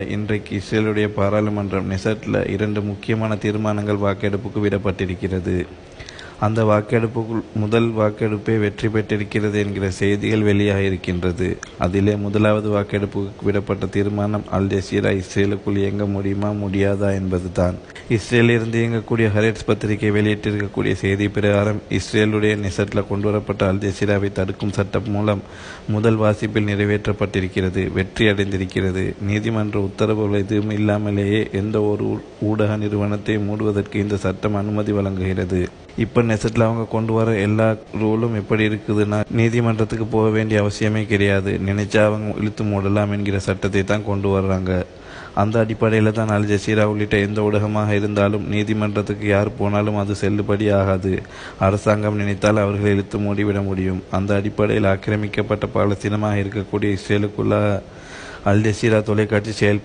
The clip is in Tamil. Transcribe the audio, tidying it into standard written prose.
இன்றைக்கு இஸ்ரேலுடைய பாராளுமன்றம் நெசட்டில் 2 முக்கியமான தீர்மானங்கள் வாக்கெடுப்புக்கு விடப்பட்டிருக்கிறது. அந்த வாக்கெடுப்புக்குள் முதல் வாக்கெடுப்பே வெற்றி பெற்றிருக்கிறது என்கிற செய்திகள் வெளியாகியிருக்கின்றது. அதிலே முதலாவது வாக்கெடுப்புக்கு விடப்பட்ட தீர்மானம் அல் ஜசீரா இஸ்ரேலுக்குள் இயங்க முடியுமா முடியாதா என்பதுதான். இஸ்ரேலிலிருந்து இயங்கக்கூடிய ஹரெட்ஸ் பத்திரிகை வெளியிட்டிருக்கக்கூடிய செய்தி பிரகாரம் இஸ்ரேலுடைய நெசட்டில் கொண்டுவரப்பட்ட அல் ஜசீராவை தடுக்கும் சட்டம் மூலம் முதல் வாசிப்பில் நிறைவேற்றப்பட்டிருக்கிறது, வெற்றி அடைந்திருக்கிறது. நீதிமன்ற உத்தரவுகள் எதுவும் இல்லாமலேயே எந்த ஒரு ஊடக நிறுவனத்தை மூடுவதற்கு இந்த சட்டம் அனுமதி வழங்குகிறது. இப்போ நெசட்டில் அவங்க கொண்டு வர எல்லா ரூலும் எப்படி இருக்குதுன்னா, நீதிமன்றத்துக்கு போக வேண்டிய அவசியமே கிடையாது, நினைச்சா அவங்க இழுத்து மூடலாம் என்கிற சட்டத்தை தான் கொண்டு வர்றாங்க. அந்த அடிப்படையில் தான் அல் ஜசீரா உள்ளிட்ட எந்த ஊடகமாக இருந்தாலும் நீதிமன்றத்துக்கு யார் போனாலும் அது செல்லுபடி ஆகாது. அரசாங்கம் நினைத்தால் அவர்களை இழுத்து மூடிவிட முடியும். அந்த அடிப்படையில் ஆக்கிரமிக்கப்பட்ட பாலஸ்தீனமாக இருக்கக்கூடிய இஸ்ரேலுக்குள்ள அல் ஜசீரா தொலைக்காட்சி செயல்பட